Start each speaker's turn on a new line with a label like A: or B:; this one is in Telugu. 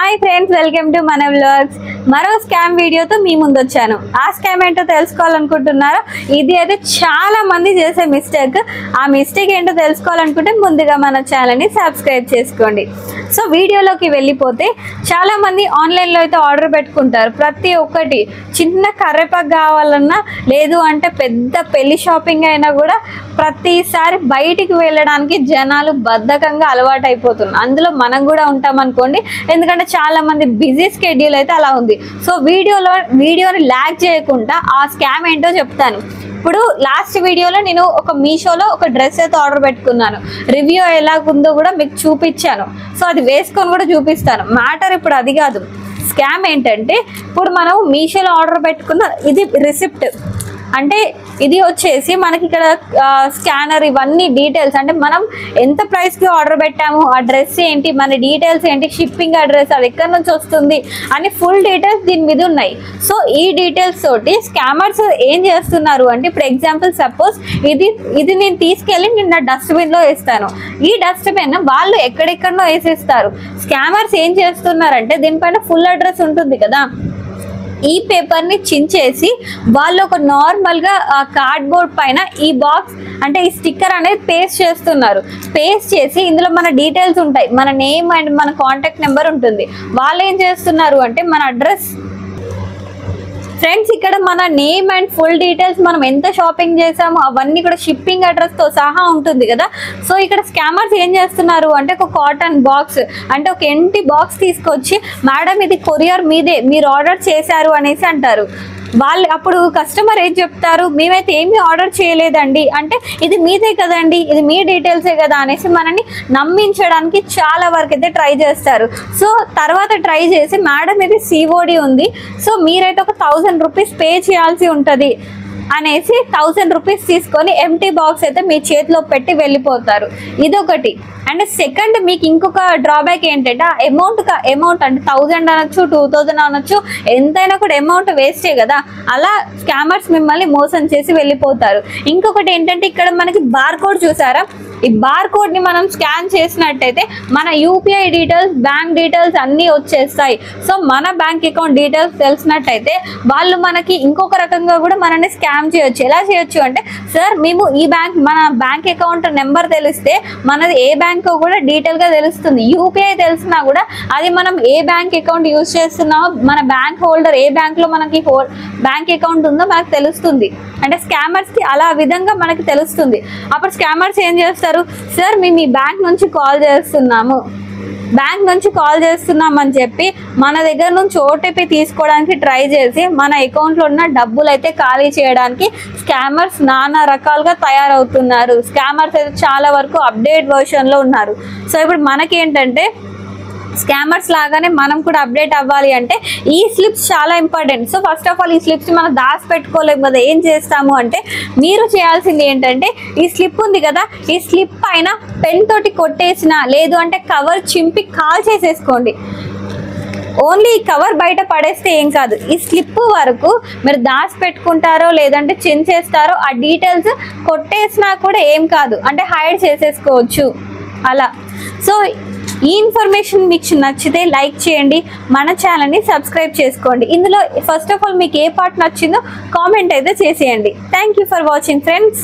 A: హాయ్ ఫ్రెండ్స్, వెల్కమ్ టు మన వ్లాగ్స్. మరో స్కామ్ వీడియోతో మీ ముందు వచ్చాను. ఆ స్కామ్ ఏంటో తెలుసుకోవాలనుకుంటున్నారో? ఇది అయితే చాలా మంది చేసే మిస్టేక్. ఆ మిస్టేక్ ఏంటో తెలుసుకోవాలనుకుంటే ముందుగా మన ఛానల్ని సబ్స్క్రైబ్ చేసుకోండి. సో వీడియోలోకి వెళ్ళిపోతే, చాలా మంది ఆన్లైన్లో అయితే ఆర్డర్ పెట్టుకుంటారు. ప్రతి ఒక్కటి చిన్న కర్రెపాకు కావాలన్నా, లేదు అంటే పెద్ద పెళ్లి షాపింగ్ అయినా కూడా ప్రతిసారి బయటికి వెళ్ళడానికి జనాలు బద్ధకంగా అలవాటు అయిపోతున్నారు. అందులో మనం కూడా ఉంటాం అనుకోండి, ఎందుకంటే చాలా మంది బిజీ స్కెడ్యూల్ అయితే అలా ఉంది. సో వీడియోని ల్యాగ్ చేయకుండా ఆ స్కామ్ ఏంటో చెప్తాను. ఇప్పుడు లాస్ట్ వీడియోలో నేను ఒక మీషోలో ఒక డ్రెస్ అయితే ఆర్డర్ పెట్టుకున్నాను. రివ్యూ ఎలాగుందో కూడా మీకు చూపించాను. సో అది వేసుకొని కూడా చూపిస్తాను. మ్యాటర్ ఇప్పుడు అది కాదు. స్కామ్ ఏంటంటే, ఇప్పుడు మనం మీషోలో ఆర్డర్ పెట్టుకున్న ఇది రిసిప్ట్ అంటే, ఇది వచ్చేసి మనకి ఇక్కడ స్కానర్, ఇవన్నీ డీటెయిల్స్ అంటే మనం ఎంత ప్రైస్కి ఆర్డర్ పెట్టాము, ఆ డ్రెస్ ఏంటి, మన డీటెయిల్స్ ఏంటి, షిప్పింగ్ అడ్రస్, అది ఎక్కడి నుంచి వస్తుంది అని ఫుల్ డీటెయిల్స్ దీని మీద ఉన్నాయి. సో ఈ డీటెయిల్స్ తోటి స్కామర్స్ ఏం చేస్తున్నారు అంటే, ఇప్పుడు ఎగ్జాంపుల్ సపోజ్ ఇది నేను తీసుకెళ్ళి నిన్న డస్ట్బిన్లో వేస్తాను. ఈ డస్ట్బిన్ వాళ్ళు ఎక్కడెక్కడో వేసేస్తారు. స్కామర్స్ ఏం చేస్తున్నారంటే, దీనిపైన ఫుల్ అడ్రస్ ఉంటుంది కదా, ఈ పేపర్ని చించేసి వాళ్ళు ఒక నార్మల్గా కార్డ్బోర్డ్ పైన ఈ బాక్స్ అంటే ఈ స్టిక్కర్ అనేది పేస్ట్ చేస్తున్నారు. పేస్ట్ చేసి ఇందులో మన డీటెయిల్స్ ఉంటాయి, మన నేమ్ అండ్ మన కాంటాక్ట్ నెంబర్ ఉంటుంది. వాళ్ళు ఏం చేస్తున్నారు అంటే, మన అడ్రస్ ఫ్రెండ్స్, ఇక్కడ మన నేమ్ అండ్ ఫుల్ డీటెయిల్స్, మనం ఎంత షాపింగ్ చేసామో అవన్నీ కూడా షిప్పింగ్ అడ్రస్తో సహా ఉంటుంది కదా. సో ఇక్కడ స్కామర్స్ ఏం చేస్తున్నారు అంటే, ఒక కాటన్ బాక్స్ అంటే ఒక ఎంటీ బాక్స్ తీసుకొచ్చి, మేడం ఇది కొరియర్ మీదే, మీరు ఆర్డర్ చేశారు అనేసి అంటారు. వాళ్ళు అప్పుడు కస్టమర్ ఏం చెప్తారు, మేమైతే ఏమీ ఆర్డర్ చేయలేదండి అంటే, ఇది మీదే కదండి, ఇది మీ డీటెయిల్సే కదా అనేసి మనని నమ్మించడానికి చాలా వరకు అయితే ట్రై చేస్తారు. సో తర్వాత ట్రై చేసి, మేడం ఇది COD ఉంది, సో మీరైతే ఒక 1000 రూపీస్ పే చేయాల్సి ఉంటుంది అనేసి 1000 రూపీస్ తీసుకొని ఎంటీ బాక్స్ అయితే మీ చేతిలో పెట్టి వెళ్ళిపోతారు. ఇదొకటి. అండ్ సెకండ్, మీకు ఇంకొక డ్రాబ్యాక్ ఏంటంటే, ఆ అమౌంట్ అంటే 1000 అనొచ్చు, 2000 అనొచ్చు, ఎంతైనా కూడా అమౌంట్ వేస్టే కదా. అలా స్కామర్స్ మిమ్మల్ని మోసం చేసి వెళ్ళిపోతారు. ఇంకొకటి ఏంటంటే, ఇక్కడ మనకి బార్ కోడ్ చూసారా, ఈ బార్ కోడ్ని మనం స్కాన్ చేసినట్టయితే మన UPI డీటెయిల్స్, బ్యాంక్ డీటెయిల్స్ అన్నీ వచ్చేస్తాయి. సో మన బ్యాంక్ అకౌంట్ డీటెయిల్స్ తెలిసినట్టయితే వాళ్ళు మనకి ఇంకొక రకంగా కూడా మనల్ని స్కామ్ చేయొచ్చు. ఎలా చేయొచ్చు అంటే, సార్ మేము మన బ్యాంక్ అకౌంట్ నెంబర్ తెలిస్తే మనది ఏ బ్యాంకో కూడా డీటెయిల్గా తెలుస్తుంది. UPI తెలిసినా కూడా అది మనం ఏ బ్యాంక్ అకౌంట్ యూజ్ చేస్తున్నామో, మన బ్యాంక్ హోల్డర్ ఏ బ్యాంక్లో మనకి బ్యాంక్ అకౌంట్ ఉందో మనకు తెలుస్తుంది. అంటే స్కామర్స్కి అలా విధంగా మనకి తెలుస్తుంది. అప్పుడు స్కామర్స్ ఏం చేస్తారు, సార్ మేము మీ బ్యాంక్ నుంచి కాల్ చేస్తున్నామని చెప్పి మన దగ్గర నుంచి OTP తీసుకోవడానికి ట్రై చేసి మన అకౌంట్లో ఉన్న డబ్బులు అయితే ఖాళీ చేయడానికి స్కామర్స్ నానా రకాలుగా తయారవుతున్నారు. స్కామర్స్ అయితే చాలా వరకు అప్డేట్ వర్షన్లో ఉన్నారు. సో ఇప్పుడు మనకేంటంటే, స్కామర్స్ లాగానే మనం కూడా అప్డేట్ అవ్వాలి అంటే ఈ స్లిప్స్ చాలా important. So first of all ఈ స్లిప్స్ మనం దాచి పెట్టుకోలేము కదా. ఏం చేస్తాము అంటే, మీరు చేయాల్సింది ఏంటంటే, ఈ స్లిప్ ఉంది కదా, ఈ స్లిప్ పైన పెన్ తోటి కొట్టేసిన, లేదు అంటే కవర్ చింపి కాల్ చేసేసుకోండి. ఓన్లీ ఈ కవర్ బయట పడేస్తే ఏం కాదు, ఈ స్లిప్ వరకు మీరు దాచి పెట్టుకుంటారో లేదంటే చించేస్తారో, ఆ డీటెయిల్స్ కొట్టేసినా కూడా ఏం కాదు, అంటే హైడ్ చేసేసుకోవచ్చు అలా. సో ఈ ఇన్ఫర్మేషన్ మీకు నచ్చితే లైక్ చేయండి, మన ఛానల్ని సబ్స్క్రైబ్ చేసుకోండి. ఇందులో ఫస్ట్ ఆఫ్ ఆల్ మీకు ఏ పార్ట్ నచ్చిందో కామెంట్ అయితే చేసేయండి. Thank you for watching friends.